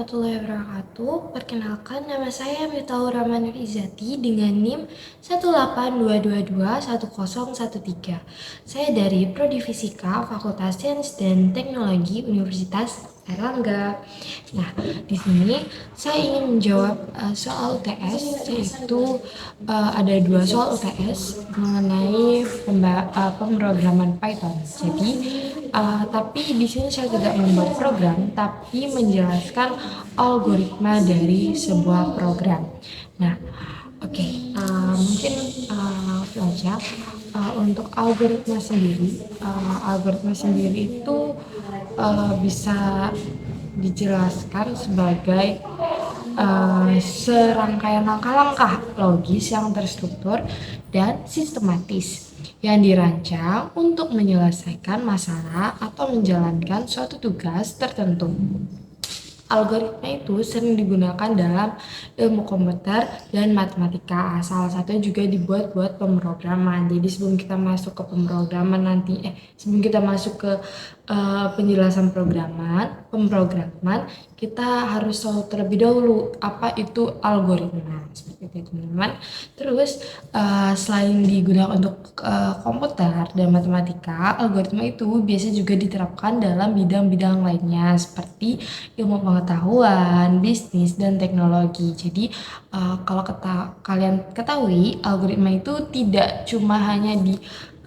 warahmatullahi wabarakatuh. Perkenalkan, nama saya Miftaur Rahman Izati dengan NIM 182221013. Saya dari Prodi Fisika Fakultas Sains dan Teknologi Universitas Airlangga. Nah, di sini saya ingin menjawab soal UTS, yaitu ada dua soal UTS mengenai pemrograman Python. Jadi, tapi di sini saya tidak membuat program, tapi menjelaskan algoritma dari sebuah program. Nah, oke, mungkin langsung aja. Untuk algoritma sendiri itu bisa dijelaskan sebagai serangkaian langkah-langkah logis yang terstruktur dan sistematis yang dirancang untuk menyelesaikan masalah atau menjalankan suatu tugas tertentu. Algoritma itu sering digunakan dalam ilmu komputer dan matematika. Salah satunya juga dibuat buat pemrograman. Jadi sebelum kita masuk ke pemrograman sebelum kita masuk ke penjelasan pemrograman, kita harus tahu terlebih dahulu apa itu algoritma. Seperti itu, teman-teman. Terus selain digunakan untuk komputer dan matematika, algoritma itu biasa juga diterapkan dalam bidang-bidang lainnya seperti ilmu pengetahuan, bisnis, dan teknologi. Jadi kalau kalian ketahui, algoritma itu tidak cuma hanya di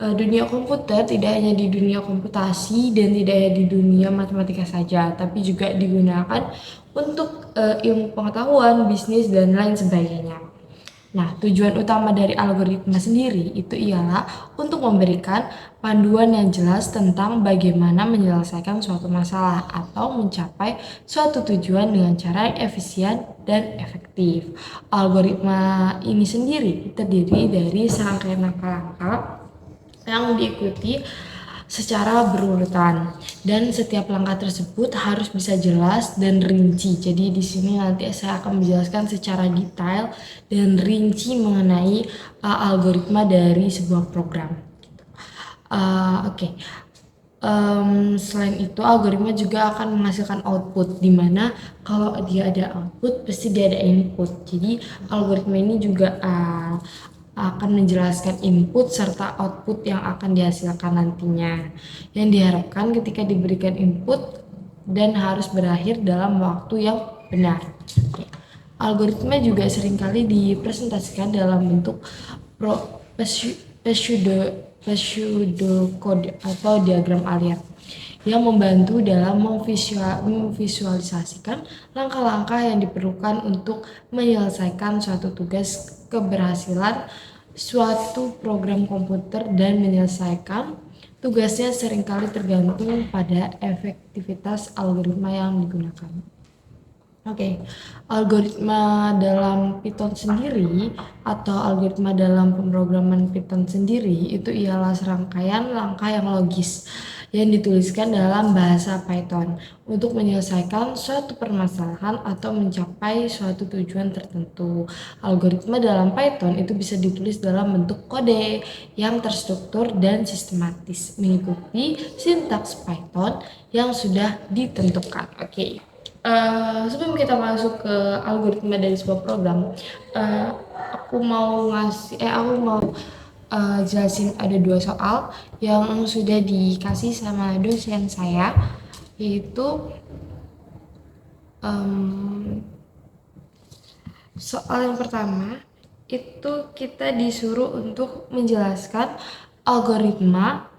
dunia komputer, tidak hanya di dunia komputasi, dan tidak hanya di dunia matematika saja, tapi juga digunakan untuk ilmu pengetahuan, bisnis, dan lain sebagainya. Nah, tujuan utama dari algoritma sendiri itu ialah untuk memberikan panduan yang jelas tentang bagaimana menyelesaikan suatu masalah atau mencapai suatu tujuan dengan cara yang efisien dan efektif. Algoritma ini sendiri terdiri dari serangkaian langkah-langkah yang diikuti secara berurutan, dan setiap langkah tersebut harus bisa jelas dan rinci. Jadi di sini nanti saya akan menjelaskan secara detail dan rinci mengenai algoritma dari sebuah program. Selain itu, algoritma juga akan menghasilkan output, dimana kalau dia ada output pasti dia ada input. Jadi algoritma ini juga akan menjelaskan input serta output yang akan dihasilkan nantinya, yang diharapkan ketika diberikan input dan harus berakhir dalam waktu yang benar. Algoritma juga seringkali dipresentasikan dalam bentuk pseudocode atau diagram Alier yang membantu dalam memvisualisasikan langkah-langkah yang diperlukan untuk menyelesaikan suatu tugas. Keberhasilan suatu program komputer dan menyelesaikan tugasnya seringkali tergantung pada efektivitas algoritma yang digunakan. Algoritma dalam Python sendiri atau algoritma dalam pemrograman Python sendiri itu ialah serangkaian langkah yang logis yang dituliskan dalam bahasa Python untuk menyelesaikan suatu permasalahan atau mencapai suatu tujuan tertentu. Algoritma dalam Python itu bisa ditulis dalam bentuk kode yang terstruktur dan sistematis mengikuti sintaks Python yang sudah ditentukan. Sebelum kita masuk ke algoritma dari sebuah program, aku mau jelasin ada dua soal yang sudah dikasih sama dosen saya, yaitu soal yang pertama itu kita disuruh untuk menjelaskan algoritma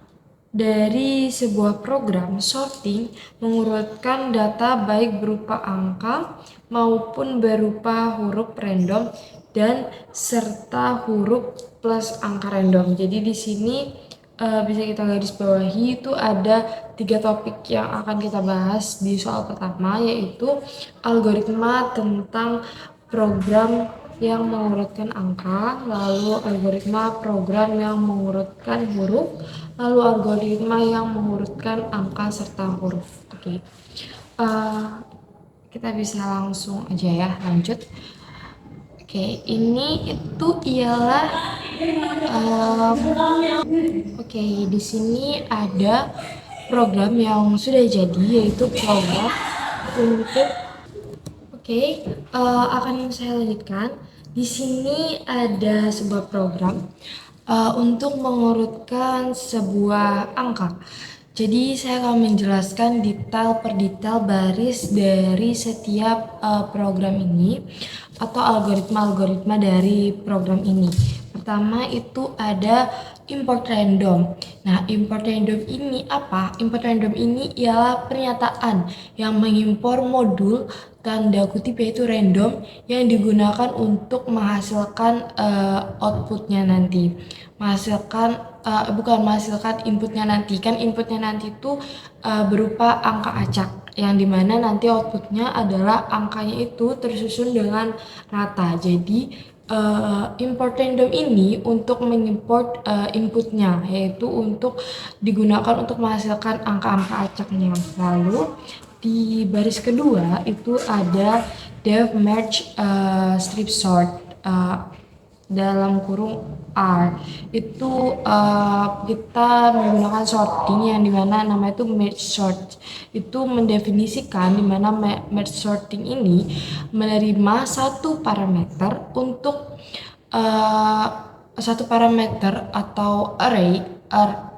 dari sebuah program sorting mengurutkan data baik berupa angka maupun berupa huruf random dan serta huruf plus angka random. Jadi di sini bisa kita garis bawahi itu ada 3 topik yang akan kita bahas di soal pertama, yaitu algoritma tentang program yang mengurutkan angka, lalu algoritma program yang mengurutkan huruf, lalu algoritma yang mengurutkan angka serta huruf. Kita bisa langsung aja ya lanjut. Ini itu ialah di sini ada program yang sudah jadi, yaitu program untuk Oke, akan saya lanjutkan. Di sini ada sebuah program untuk mengurutkan sebuah angka. Jadi saya akan menjelaskan detail per detail baris dari setiap program ini atau algoritma-algoritma dari program ini. Pertama itu ada import random. Nah, import random ini apa? Import random ini ialah pernyataan yang mengimpor modul tanda kutip yaitu random yang digunakan untuk menghasilkan outputnya nanti. Bukan menghasilkan inputnya nanti. Kan inputnya nanti itu berupa angka acak yang dimana nanti outputnya adalah angkanya itu tersusun dengan rata. Jadi import random ini untuk mengimport inputnya, yaitu untuk digunakan untuk menghasilkan angka-angka acaknya. Lalu di baris kedua itu ada def merge strip sort dalam kurung R. Itu kita menggunakan sorting yang dimana namanya itu merge sort. Itu mendefinisikan dimana merge sorting ini menerima satu parameter untuk uh, satu parameter atau array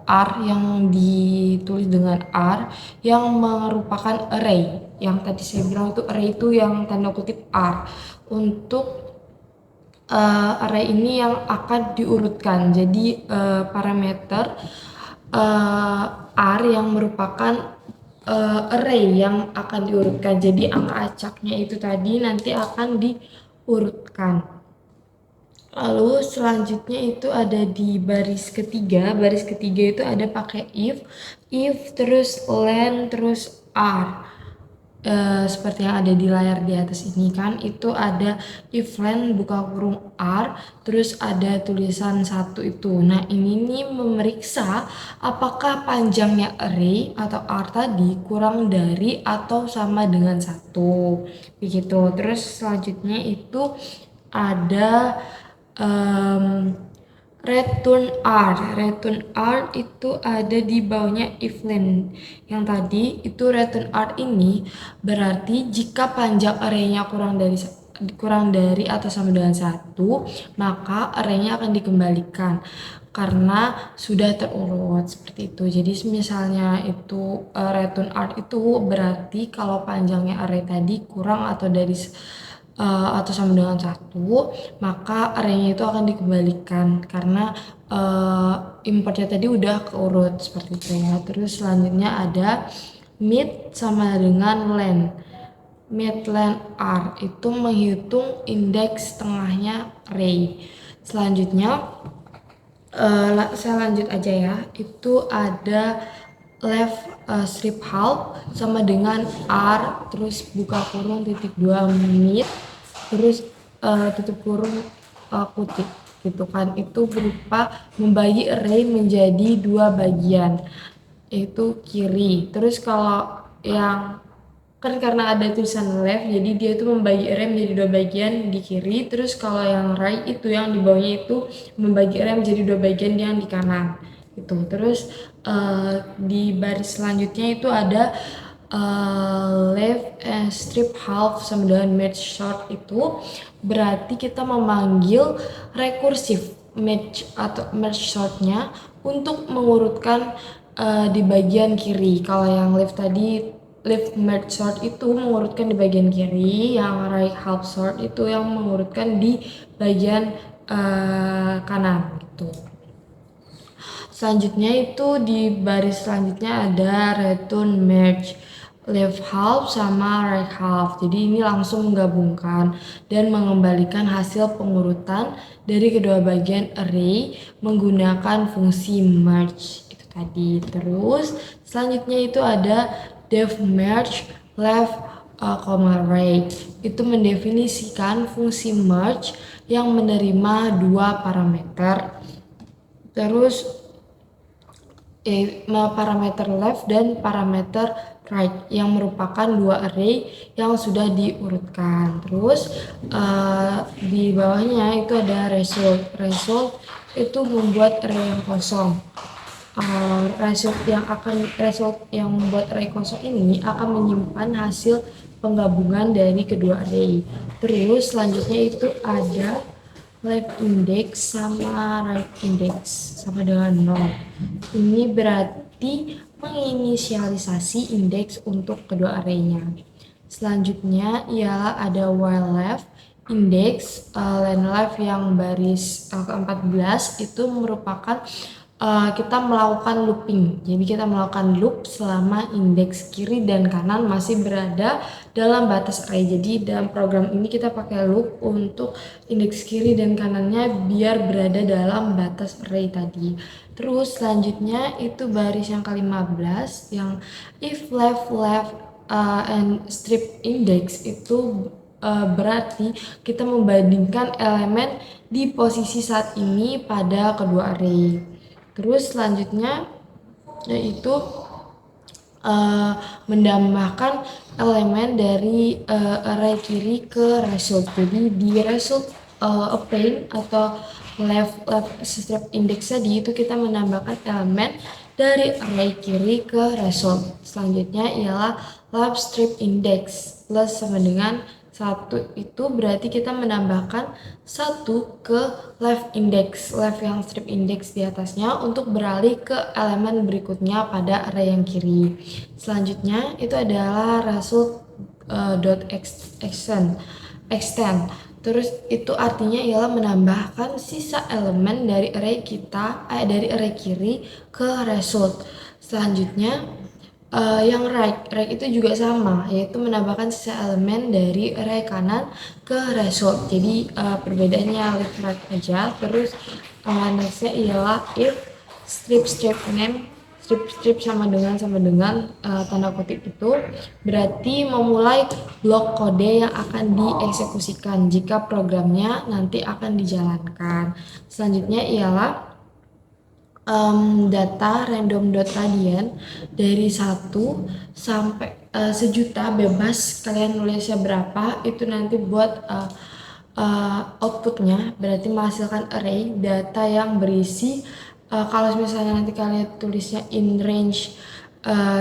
R yang ditulis dengan R yang merupakan array yang tadi saya bilang itu array itu yang tanda kutip R untuk array ini yang akan diurutkan. Jadi parameter R yang merupakan array yang akan diurutkan. Jadi angka acaknya itu tadi nanti akan diurutkan. Lalu selanjutnya itu ada di baris ketiga. Baris ketiga itu ada pakai if terus len terus r. Seperti yang ada di layar di atas ini kan, itu ada if len buka kurung r, terus ada tulisan satu itu. Nah ini nih memeriksa apakah panjangnya array atau r tadi kurang dari atau sama dengan satu, begitu. Terus selanjutnya itu ada return R. Return R itu ada di bawahnya if len. Yang tadi itu return R ini berarti jika panjang arraynya kurang dari atau sama dengan satu, maka arraynya akan dikembalikan karena sudah terurut seperti itu. Jadi misalnya itu return R itu berarti kalau panjangnya array tadi kurang atau dari atau sama dengan satu, maka arraynya itu akan dikembalikan karena importnya tadi udah keurut seperti itu ya. Terus selanjutnya ada mid sama dengan len. Mid len r itu menghitung indeks tengahnya array. Selanjutnya saya lanjut aja ya. Itu ada left strip half sama dengan R terus buka kurung titik 2 mid terus tutup kurung kutip gitu kan. Itu berupa membagi array menjadi dua bagian, yaitu kiri. Terus kalau yang kan karena ada tulisan left jadi dia itu membagi array menjadi dua bagian di kiri. Terus kalau yang right itu yang di bawahnya itu membagi array menjadi dua bagian yang di kanan gitu. Terus di baris selanjutnya itu ada left strip half sama dengan merge sort. Itu berarti kita memanggil rekursif merge atau merge sortnya untuk mengurutkan di bagian kiri. Kalau yang left tadi left merge sort itu mengurutkan di bagian kiri, yang right half sort itu yang mengurutkan di bagian kanan gitu. Selanjutnya itu di baris selanjutnya ada return merge left half sama right half. Jadi ini langsung menggabungkan dan mengembalikan hasil pengurutan dari kedua bagian array menggunakan fungsi merge itu tadi. Terus selanjutnya itu ada def merge left, right. Itu mendefinisikan fungsi merge yang menerima dua parameter. Terus parameter left dan parameter right yang merupakan dua array yang sudah diurutkan. Terus di bawahnya itu ada result. Result itu membuat array yang kosong. Result yang membuat array kosong ini akan menyimpan hasil penggabungan dari kedua array. Terus selanjutnya itu ada left index sama right index sama dengan 0. Ini berarti menginisialisasi indeks untuk kedua arraynya. Selanjutnya ialah ada while left index line left yang baris ke-14 itu merupakan kita melakukan looping. Jadi kita melakukan loop selama indeks kiri dan kanan masih berada dalam batas array. Jadi dalam program ini kita pakai loop untuk indeks kiri dan kanannya biar berada dalam batas array tadi. Terus selanjutnya itu baris yang ke-15 yang if left and strip index itu berarti kita membandingkan elemen di posisi saat ini pada kedua array. Terus selanjutnya yaitu menambahkan elemen dari array kiri ke result. Jadi di result append atau left strip index tadi itu kita menambahkan elemen dari array kiri ke result. Selanjutnya ialah left strip index plus sama dengan 1 itu berarti kita menambahkan 1 ke left index, left yang strip index di atasnya untuk beralih ke elemen berikutnya pada array yang kiri. Selanjutnya itu adalah result extend. Terus itu artinya ialah menambahkan sisa elemen dari array dari array kiri ke result. Selanjutnya yang right itu juga sama, yaitu menambahkan sisa elemen dari array kanan ke result. Jadi perbedaannya left right aja. Terus nextnya ialah if strip name strip sama dengan tanda kutip itu berarti memulai blok kode yang akan dieksekusikan jika programnya nanti akan dijalankan. Selanjutnya ialah data random.radian dari 1 sampai sejuta bebas kalian nulisnya berapa itu nanti buat outputnya berarti menghasilkan array data yang berisi kalau misalnya nanti kalian tulisnya in range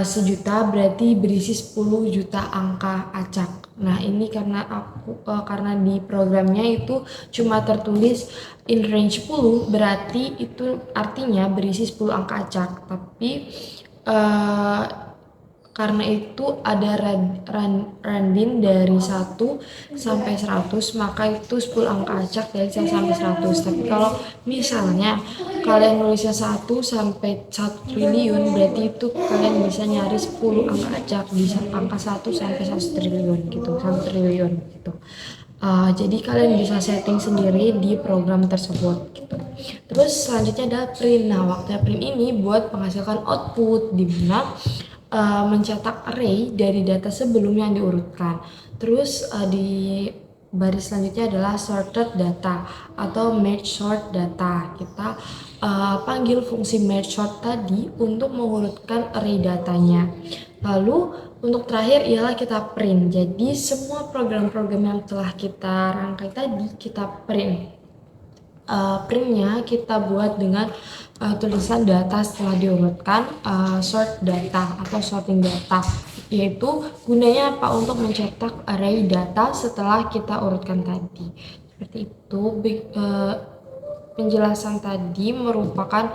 sejuta berarti berisi 10 juta angka acak. Nah ini karena di programnya itu cuma tertulis in range 10 berarti itu artinya berisi 10 angka acak. Tapi karena itu ada random dari 1 sampai 100 maka itu 10 angka acak dari 1 sampai 100. Tapi kalau misalnya kalian nulisnya 1 sampai 1 triliun berarti itu kalian bisa nyari 10 angka acak di angka 1 sampai 1 triliun gitu, 1 triliun gitu. Jadi kalian bisa setting sendiri di program tersebut gitu. Terus selanjutnya ada print. Nah waktu print ini buat menghasilkan output di mana mencetak array dari data sebelum yang diurutkan. Terus di baris selanjutnya adalah sorted data atau merge sort data. Kita panggil fungsi merge sort tadi untuk mengurutkan array datanya. Lalu untuk terakhir ialah kita print. Jadi semua program-program yang telah kita rangkai tadi kita print. Printnya kita buat dengan tulisan data setelah diurutkan sort data atau sorting data, yaitu gunanya apa untuk mencetak array data setelah kita urutkan tadi. Seperti itu. Penjelasan tadi merupakan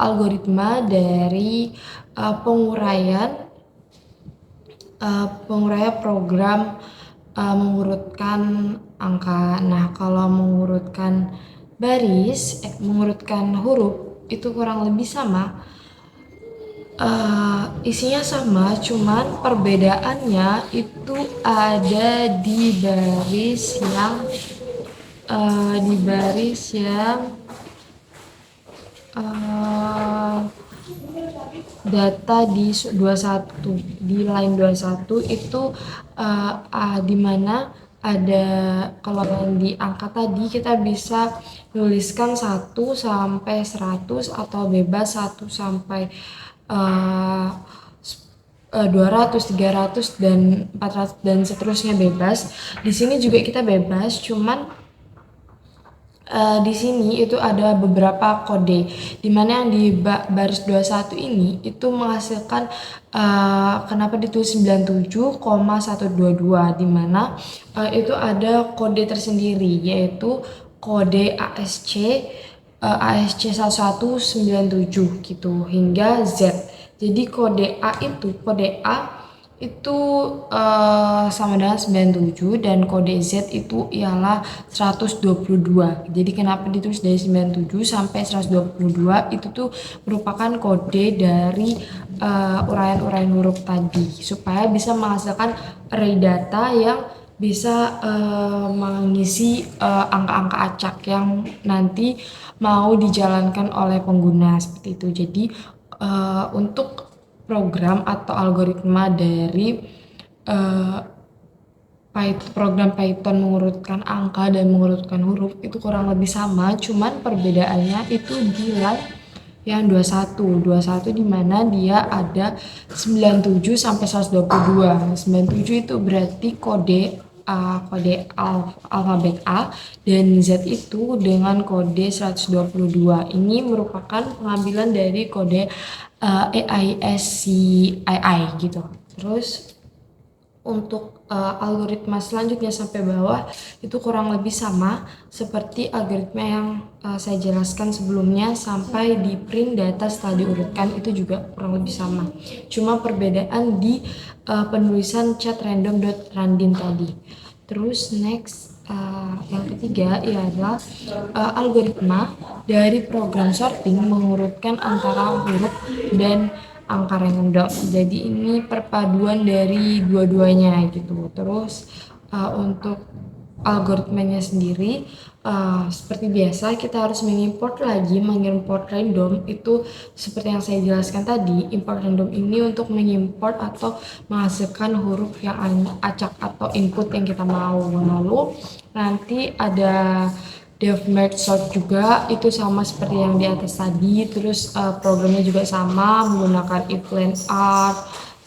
algoritma dari penguraian program mengurutkan angka. Nah kalau mengurutkan mengurutkan huruf itu kurang lebih sama, isinya sama, cuman perbedaannya itu ada di baris yang data di 21 di line 21 itu di mana ada kalau yang di angka tadi kita bisa nuliskan 1 sampai 100 atau bebas 1 sampai 200, 300 dan 400 dan seterusnya bebas. Di sini juga kita bebas, cuman Di sini itu ada beberapa kode, di mana yang di baris 21 ini itu menghasilkan kenapa ditulis 97,122, di mana itu ada kode tersendiri, yaitu kode ASC 1197 gitu hingga Z. Jadi kode A itu sama dengan 97 dan kode Z itu ialah 122. Jadi kenapa ditulis dari 97 sampai 122 itu tuh merupakan kode dari uraian-uraian huruf tadi supaya bisa menghasilkan array data yang bisa mengisi angka-angka acak yang nanti mau dijalankan oleh pengguna seperti itu. Jadi untuk program atau algoritma dari program Python mengurutkan angka dan mengurutkan huruf itu kurang lebih sama, cuman perbedaannya itu di line yang 21 di mana dia ada 97 sampai 122. 97 itu berarti kode alfabet A dan Z itu dengan kode 122. Ini merupakan pengambilan dari kode AISCII gitu. Terus untuk algoritma selanjutnya sampai bawah itu kurang lebih sama seperti algoritma yang saya jelaskan sebelumnya sampai di print data setelah diurutkan itu juga kurang lebih sama. Cuma perbedaan di penulisan chat random.random tadi. Terus next yang ketiga ialah algoritma dari program sorting mengurutkan antara huruf dan angka random. Jadi ini perpaduan dari dua-duanya gitu. Terus untuk algoritmanya sendiri seperti biasa kita harus mengimport random itu seperti yang saya jelaskan tadi. Import random ini untuk mengimport atau menghasilkan huruf yang acak atau input yang kita mau. Lalu nanti ada def merge sort juga, itu sama seperti yang di atas tadi. Terus programnya juga sama menggunakan if len r.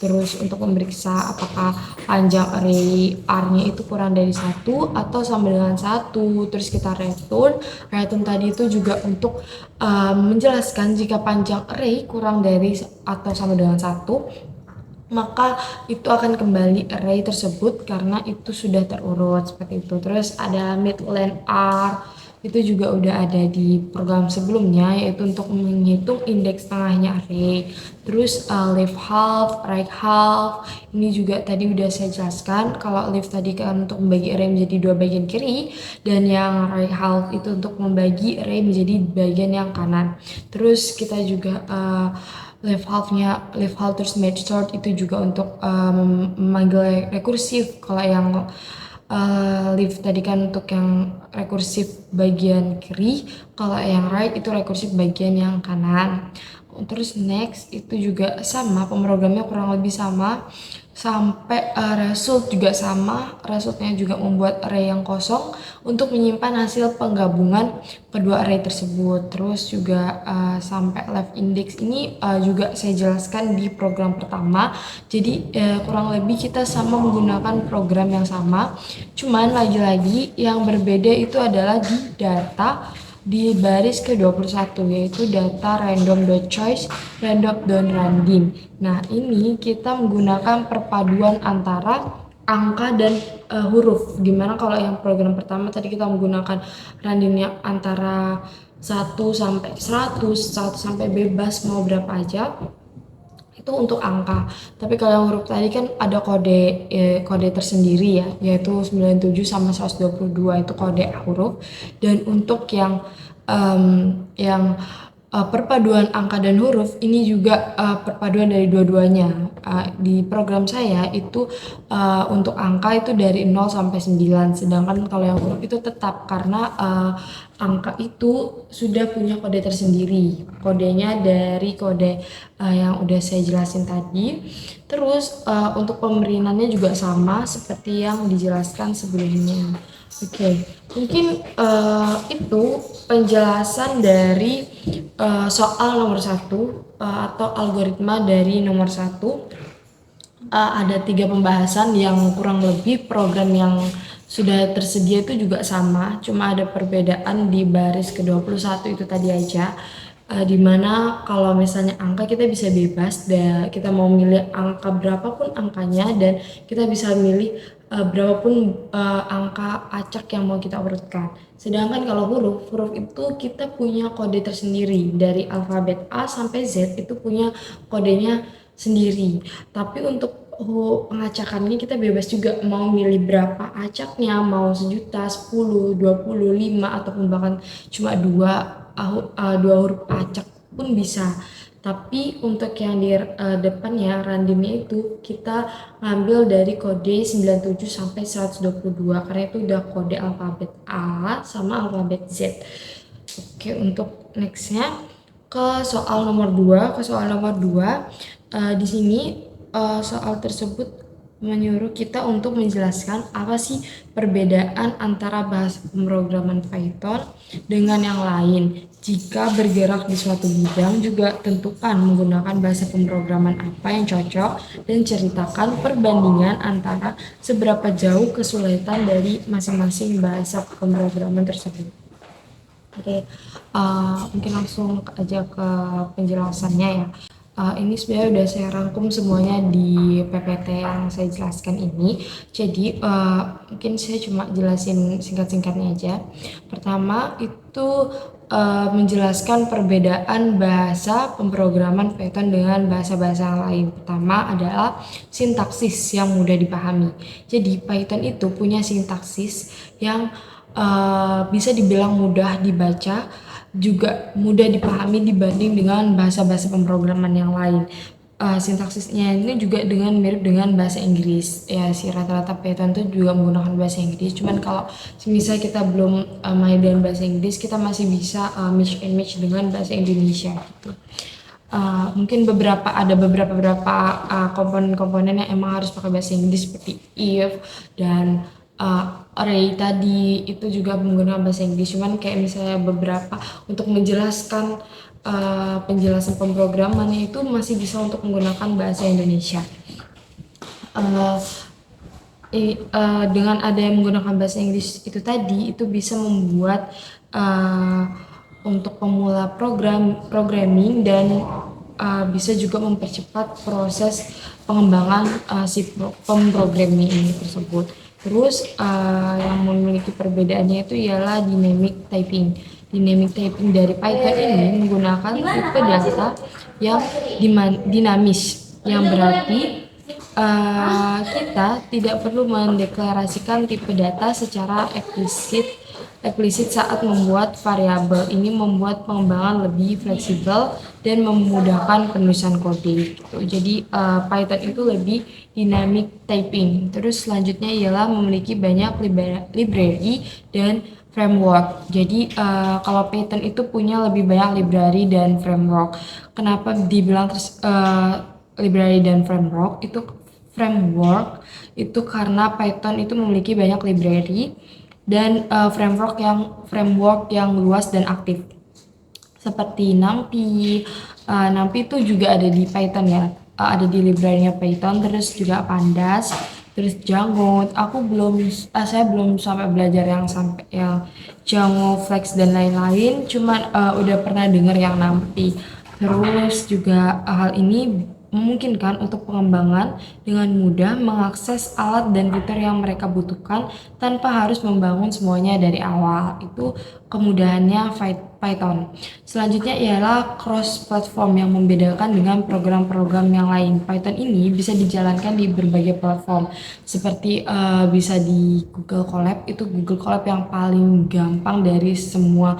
Terus untuk memeriksa apakah panjang array R-nya itu kurang dari 1 atau sama dengan 1. Terus kita return tadi itu juga untuk menjelaskan jika panjang array kurang dari atau sama dengan 1, maka itu akan kembali array tersebut karena itu sudah terurut seperti itu. Terus ada mid len R, itu juga udah ada di program sebelumnya, yaitu untuk menghitung indeks tengahnya array. Terus left half, right half, ini juga tadi udah saya jelaskan. Kalau left tadi kan untuk membagi array menjadi dua bagian kiri, dan yang right half itu untuk membagi array menjadi bagian yang kanan. Terus kita juga left half terus merge sort itu juga untuk memanggil rekursif. Kalau yang leaf tadi kan untuk yang rekursif bagian kiri, kalau yang right itu rekursif bagian yang kanan. Terus next itu juga sama, pemrogramannya kurang lebih sama sampai result juga sama. Resultnya juga membuat array yang kosong untuk menyimpan hasil penggabungan kedua array tersebut. Terus juga sampai left index ini juga saya jelaskan di program pertama. Jadi kurang lebih kita sama menggunakan program yang sama, cuman lagi-lagi yang berbeda itu adalah di data di baris ke-21, yaitu data random.choice, random.random. Nah, ini kita menggunakan perpaduan antara angka dan huruf. Gimana kalau yang program pertama tadi kita menggunakan randomnya antara 1 sampai 100, 1 sampai bebas mau berapa aja. Itu untuk angka. Tapi kalau yang huruf tadi kan ada kode tersendiri ya, yaitu 97 sama 122 itu kode huruf. Dan untuk yang perpaduan angka dan huruf ini juga perpaduan dari dua-duanya. Di program saya itu untuk angka itu dari 0 sampai 9, sedangkan kalau yang huruf itu tetap karena angka itu sudah punya kode tersendiri. Kodenya dari kode yang udah saya jelasin tadi. Terus untuk pemerintannya juga sama seperti yang dijelaskan sebelumnya. Oke, mungkin itu penjelasan dari soal nomor 1 atau algoritma dari nomor 1. Ada 3 pembahasan yang kurang lebih program yang sudah tersedia itu juga sama, cuma ada perbedaan di baris ke-21 itu tadi aja. Dimana kalau misalnya angka kita bisa bebas dan kita mau milih angka berapapun angkanya, dan kita bisa milih berapapun angka acak yang mau kita urutkan. Sedangkan kalau huruf itu kita punya kode tersendiri, dari alfabet A sampai Z itu punya kodenya sendiri. Tapi untuk pengacakannya kita bebas juga, mau milih berapa acaknya, mau 1.000.000, 10, 20, 5, ataupun bahkan cuma dua huruf acak pun bisa. Tapi untuk yang di depannya randimnya itu kita ngambil dari kode 97 sampai 122, karena itu udah kode alfabet A sama alfabet Z. Oke, untuk nextnya ke soal nomor 2. Di sini soal tersebut menyuruh kita untuk menjelaskan apa sih perbedaan antara bahasa pemrograman Python dengan yang lain. Jika bergerak di suatu bidang, juga tentukan menggunakan bahasa pemrograman apa yang cocok, dan ceritakan perbandingan antara seberapa jauh kesulitan dari masing-masing bahasa pemrograman tersebut. Oke, mungkin langsung aja ke penjelasannya ya. Ini sebenarnya udah saya rangkum semuanya di PPT yang saya jelaskan ini. Jadi mungkin saya cuma jelasin singkat-singkatnya aja. Pertama itu menjelaskan perbedaan bahasa pemrograman Python dengan bahasa-bahasa yang lain. Pertama adalah sintaksis yang mudah dipahami. Jadi Python itu punya sintaksis yang bisa dibilang mudah dibaca, juga mudah dipahami dibanding dengan bahasa-bahasa pemrograman yang lain. Sintaksisnya ini juga mirip dengan bahasa Inggris ya, si rata-rata Python itu juga menggunakan bahasa Inggris. Cuman kalau misalnya kita belum main dengan bahasa Inggris, kita masih bisa mix and match dengan bahasa Indonesia gitu. Mungkin ada beberapa komponen-komponen yang emang harus pakai bahasa Inggris, seperti if dan array tadi itu juga menggunakan bahasa Inggris. Cuman kayak misalnya beberapa untuk menjelaskan penjelasan pemrogramannya itu masih bisa untuk menggunakan bahasa Indonesia. Dengan ada yang menggunakan bahasa Inggris itu tadi, itu bisa membuat untuk pemula programming, dan bisa juga mempercepat proses pengembangan si pemrogramming ini tersebut. Terus yang memiliki perbedaannya itu ialah dynamic typing. Dynamic typing dari Python ini menggunakan tipe data yang dinamis, yang berarti kita tidak perlu mendeklarasikan tipe data secara eksplisit saat membuat variabel. Ini membuat pengembangan lebih fleksibel dan memudahkan penulisan kode gitu. Jadi Python itu lebih dynamic typing. Terus selanjutnya ialah memiliki banyak library dan framework. Jadi kalau Python itu punya lebih banyak library dan framework. Kenapa dibilang library dan framework itu karena Python itu memiliki banyak library dan framework yang luas dan aktif, seperti NumPy. NumPy itu juga ada di Python ya, ada di library-nya Python. Terus juga Pandas, terus Django. Saya belum sampai belajar yang Django, Flex dan lain-lain, cuman udah pernah dengar yang NumPy. Terus juga hal ini memungkinkan untuk pengembangan dengan mudah mengakses alat dan fitur yang mereka butuhkan tanpa harus membangun semuanya dari awal. Itu kemudahannya Python. Selanjutnya ialah cross-platform yang membedakan dengan program-program yang lain. Python ini bisa dijalankan di berbagai platform, seperti bisa di Google Colab. Itu Google Colab yang paling gampang dari semua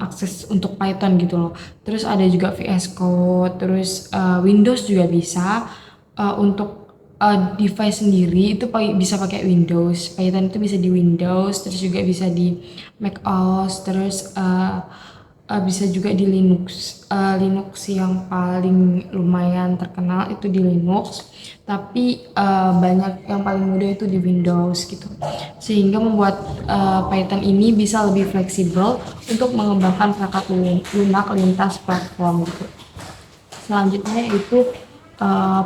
akses untuk Python gitu loh. Terus ada juga VS Code, terus Windows juga bisa. Untuk device sendiri itu bisa pakai Windows. Python itu bisa di Windows, terus juga bisa di Mac OS, terus bisa juga di Linux. Linux yang paling lumayan terkenal itu di Linux, tapi banyak yang paling mudah itu di Windows gitu. Sehingga membuat Python ini bisa lebih fleksibel untuk mengembangkan perangkat lunak lintas platform gitu. Selanjutnya itu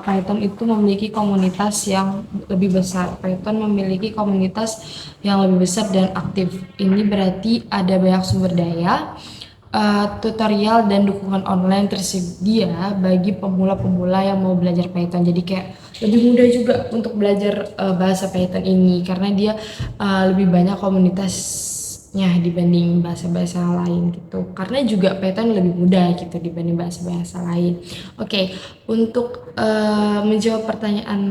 Python itu memiliki komunitas yang lebih besar. Python memiliki komunitas yang lebih besar dan aktif. Ini berarti ada banyak sumber daya, tutorial dan dukungan online tersedia bagi pemula-pemula yang mau belajar Python. Jadi kayak lebih mudah juga untuk belajar bahasa Python ini karena dia lebih banyak komunitasnya dibanding bahasa-bahasa lain gitu. Karena juga Python lebih mudah gitu dibanding bahasa-bahasa lain. Oke, untuk menjawab pertanyaan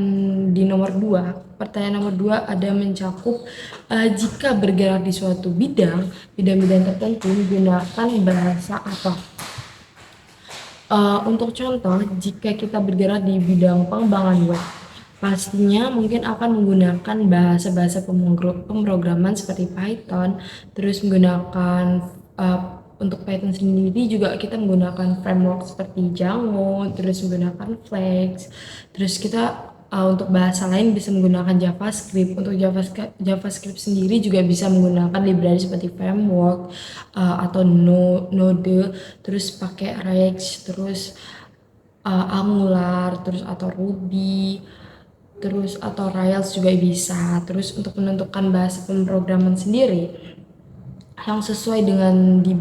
di nomor 2, pertanyaan nomor 2 ada mencakup jika bergerak di suatu bidang-bidang tertentu menggunakan bahasa apa? Untuk contoh, jika kita bergerak di bidang pengembangan web, pastinya mungkin akan menggunakan bahasa-bahasa pemrograman seperti Python, terus menggunakan untuk Python sendiri juga kita menggunakan framework seperti Django, terus menggunakan Flex, terus kita untuk bahasa lain bisa menggunakan JavaScript. Untuk JavaScript sendiri juga bisa menggunakan library seperti framework atau Node, terus pakai React, terus Angular, terus atau Ruby, terus atau Rails juga bisa. Terus untuk menentukan bahasa pemrograman sendiri yang sesuai dengan di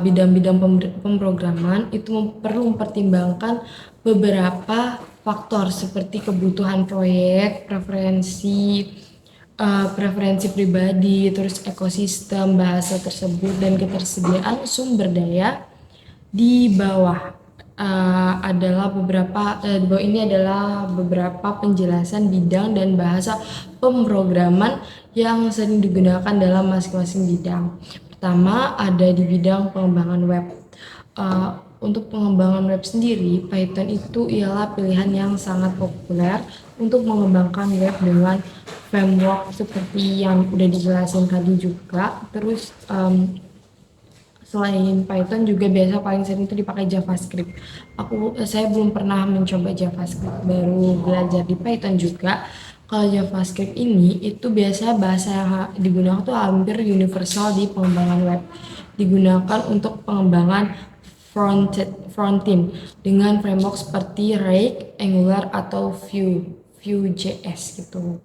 bidang-bidang pemrograman itu perlu mempertimbangkan beberapa faktor seperti kebutuhan proyek, preferensi pribadi, terus ekosistem bahasa tersebut dan ketersediaan sumber daya. Di bawah di bawah ini adalah beberapa penjelasan bidang dan bahasa pemrograman yang sering digunakan dalam masing-masing bidang. Pertama ada di bidang pengembangan web. Untuk pengembangan web sendiri, Python itu ialah pilihan yang sangat populer untuk mengembangkan web dengan framework seperti yang udah dijelasin tadi juga. Terus selain Python juga biasa paling sering itu dipakai JavaScript. Saya belum pernah mencoba JavaScript, baru belajar di Python juga. Kalau JavaScript ini itu biasa bahasa yang digunakan tuh hampir universal di pengembangan web. Digunakan untuk pengembangan front-end dengan framework seperti React, Angular atau Vue.js gitu.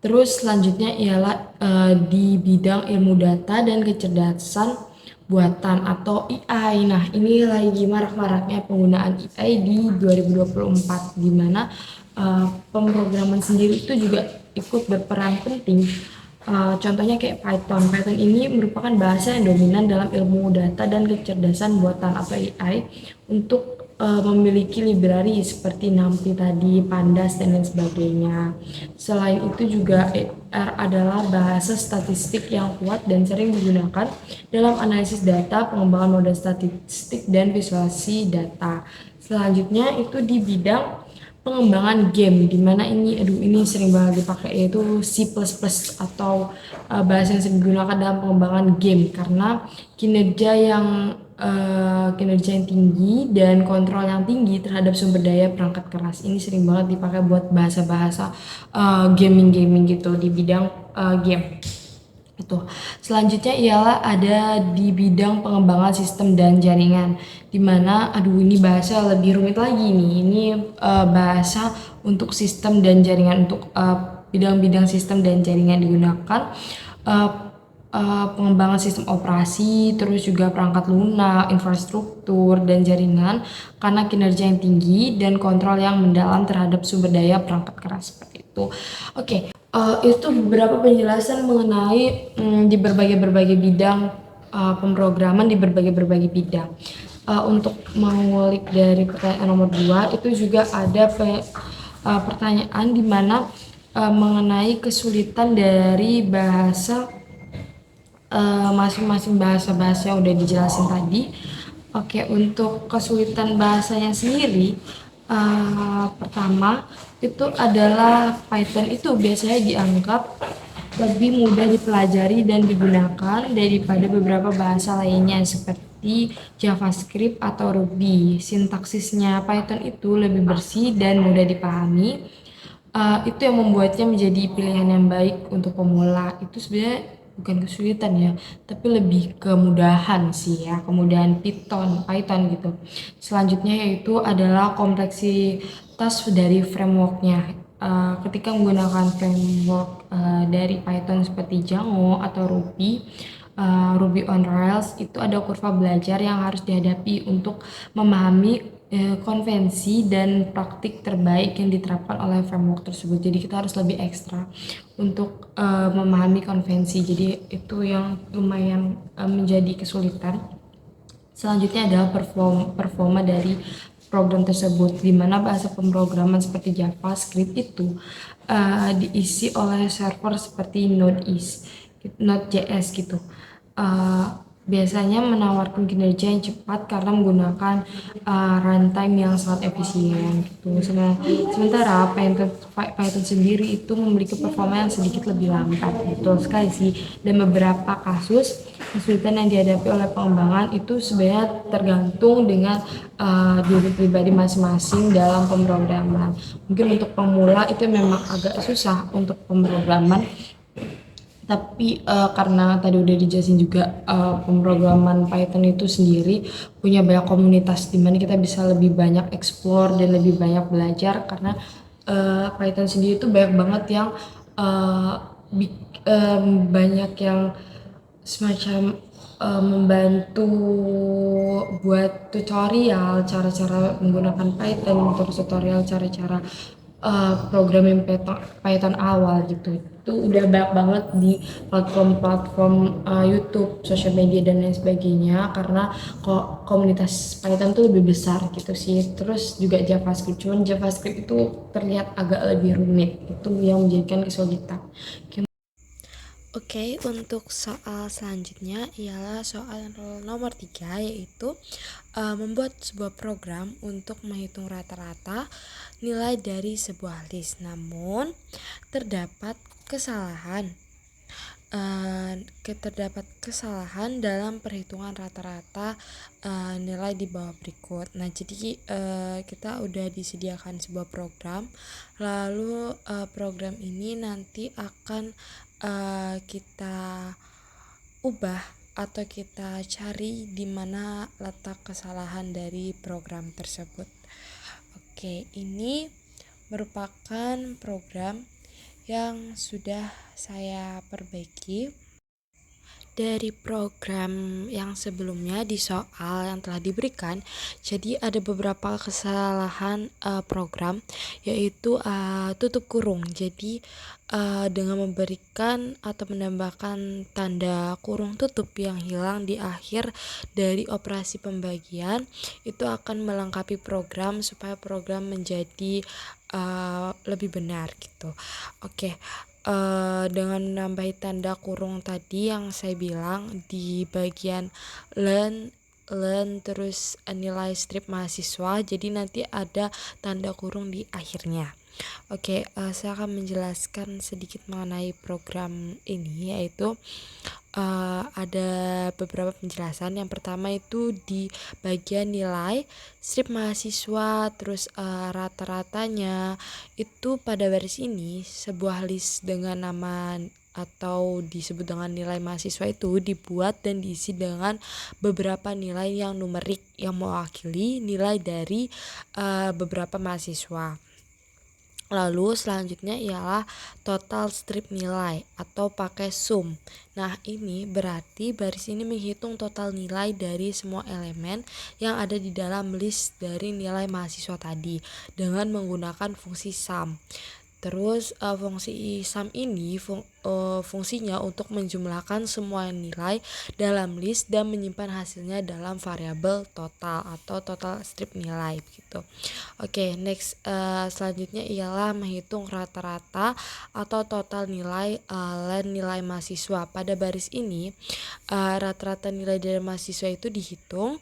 Terus selanjutnya ialah di bidang ilmu data dan kecerdasan buatan atau AI. Nah, ini lagi marak-maraknya penggunaan AI di 2024 di mana pemrograman sendiri itu juga ikut berperan penting. Contohnya kayak Python. Python ini merupakan bahasa yang dominan dalam ilmu data dan kecerdasan buatan atau AI untuk memiliki library seperti NumPy tadi, Pandas dan lain sebagainya. Selain itu juga R adalah bahasa statistik yang kuat dan sering digunakan dalam analisis data, pengembangan model statistik dan visualisasi data. Selanjutnya itu di bidang pengembangan game, dimana ini sering banget dipakai, yaitu C++ atau bahasa yang sering digunakan dalam pengembangan game karena kinerja yang tinggi dan kontrol yang tinggi terhadap sumber daya perangkat keras. Ini sering banget dipakai buat bahasa-bahasa gaming gitu di bidang game. Itu. Selanjutnya ialah ada di bidang pengembangan sistem dan jaringan, dimana ini bahasa lebih rumit lagi nih. Ini bahasa untuk sistem dan jaringan, untuk bidang-bidang sistem dan jaringan digunakan pengembangan sistem operasi, terus juga perangkat lunak, infrastruktur dan jaringan karena kinerja yang tinggi dan kontrol yang mendalam terhadap sumber daya perangkat keras seperti itu. Oke. Itu beberapa penjelasan mengenai di berbagai bidang pemrograman di berbagai bidang. Untuk mengulik dari pertanyaan nomor 2 itu juga ada pertanyaan di mana mengenai kesulitan dari bahasa masing-masing bahasa yang udah dijelasin tadi. Oke, untuk kesulitan bahasanya sendiri, pertama itu adalah Python itu biasanya dianggap lebih mudah dipelajari dan digunakan daripada beberapa bahasa lainnya seperti JavaScript atau Ruby. Sintaksisnya Python itu lebih bersih dan mudah dipahami. Itu yang membuatnya menjadi pilihan yang baik untuk pemula. Itu sebenarnya bukan kesulitan ya, tapi lebih kemudahan sih ya, kemudahan Python gitu. Selanjutnya yaitu adalah kompleksitas dari frameworknya. Ketika menggunakan framework dari Python seperti Django atau Ruby, Ruby on Rails itu ada kurva belajar yang harus dihadapi untuk memahami konvensi dan praktik terbaik yang diterapkan oleh framework tersebut. Jadi kita harus lebih ekstra untuk memahami konvensi. Jadi itu yang lumayan menjadi kesulitan. Selanjutnya adalah performa dari program tersebut, di mana bahasa pemrograman seperti JavaScript itu diisi oleh server seperti Node.js gitu. Uh, Biasanya menawarkan kinerja yang cepat karena menggunakan runtime yang sangat efisien gitu. Sementara Python sendiri itu memiliki performa yang sedikit lebih lambat. Betul sekali sih. Dan beberapa kasus kesulitan yang dihadapi oleh pengembangan itu sebenarnya tergantung dengan diri pribadi masing-masing dalam pemrograman. Mungkin untuk pemula itu memang agak susah untuk pemrograman, tapi karena tadi udah dijelasin juga pemrograman Python itu sendiri punya banyak komunitas di mana kita bisa lebih banyak explore dan lebih banyak belajar, karena Python sendiri itu banyak banget yang uh, banyak yang semacam membantu buat tutorial cara-cara menggunakan Python, terus tutorial cara-cara programming Python awal gitu. Itu udah banyak banget di platform-platform YouTube, sosial media dan lain sebagainya, karena kok komunitas Python tuh lebih besar gitu sih. Terus juga JavaScript, cuman JavaScript itu terlihat agak lebih rumit, itu yang menjadikan kesulitan. Oke, untuk soal selanjutnya ialah soal nomor 3, yaitu membuat sebuah program untuk menghitung rata-rata nilai dari sebuah list. Namun terdapat kesalahan terdapat kesalahan dalam perhitungan rata-rata nilai di bawah berikut. Nah, jadi kita udah disediakan sebuah program, lalu program ini nanti akan kita ubah atau kita cari di mana letak kesalahan dari program tersebut. Oke, ini merupakan program yang sudah saya perbaiki dari program yang sebelumnya di soal yang telah diberikan. Jadi ada beberapa kesalahan program, yaitu tutup kurung. Jadi dengan memberikan atau menambahkan tanda kurung tutup yang hilang di akhir dari operasi pembagian, itu akan melengkapi program supaya program menjadi lebih benar gitu. Oke. Dengan menambah tanda kurung tadi yang saya bilang di bagian learn terus nilai strip mahasiswa, jadi nanti ada tanda kurung di akhirnya. Oke, saya akan menjelaskan sedikit mengenai program ini, yaitu ada beberapa penjelasan. Yang pertama itu di bagian nilai strip mahasiswa, terus rata-ratanya itu pada baris ini sebuah list dengan nama atau disebut dengan nilai mahasiswa itu dibuat dan diisi dengan beberapa nilai yang numerik yang mewakili nilai dari beberapa mahasiswa. Lalu selanjutnya ialah total strip nilai atau pakai sum. Nah, ini berarti baris ini menghitung total nilai dari semua elemen yang ada di dalam list dari nilai mahasiswa tadi dengan menggunakan fungsi sum. Terus fungsi sum ini fungsinya untuk menjumlahkan semua nilai dalam list dan menyimpan hasilnya dalam variabel total atau total strip nilai gitu. Oke, next selanjutnya ialah menghitung rata-rata atau total nilai nilai mahasiswa. Pada baris ini rata-rata nilai dari mahasiswa itu dihitung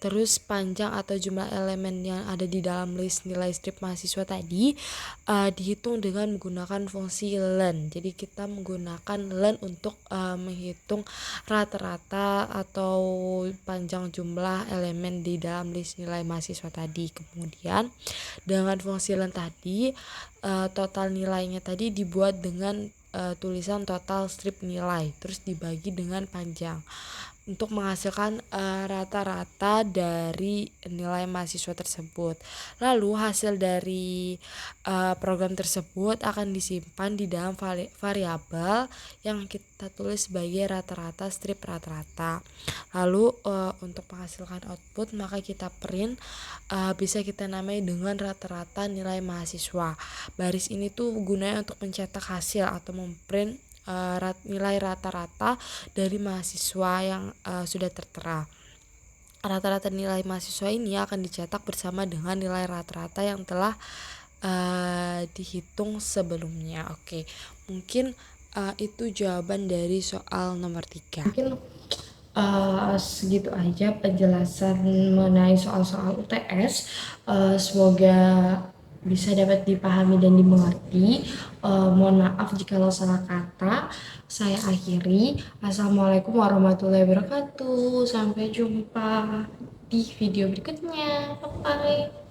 terus panjang atau jumlah elemen yang ada di dalam list nilai strip mahasiswa tadi dihitung dengan menggunakan fungsi len. Jadi kita menggunakan len untuk menghitung rata-rata atau panjang jumlah elemen di dalam list nilai mahasiswa tadi. Kemudian dengan fungsi len tadi total nilainya tadi dibuat dengan tulisan total strip nilai terus dibagi dengan panjang untuk menghasilkan rata-rata dari nilai mahasiswa tersebut. Lalu hasil dari program tersebut akan disimpan di dalam variabel yang kita tulis sebagai rata-rata strip rata-rata. Lalu untuk menghasilkan output maka kita print bisa kita namai dengan rata-rata nilai mahasiswa. Baris ini tuh gunanya untuk mencetak hasil atau memprint nilai rata-rata dari mahasiswa yang sudah tertera. Rata-rata nilai mahasiswa ini akan dicetak bersama dengan nilai rata-rata yang telah dihitung sebelumnya. Oke, mungkin itu jawaban dari soal nomor 3. Mungkin segitu aja penjelasan mengenai soal-soal UTS. Semoga bisa dapat dipahami dan dimengerti. Mohon maaf jika salah kata. Saya akhiri. Assalamualaikum warahmatullahi wabarakatuh. Sampai jumpa di video berikutnya. Bye bye.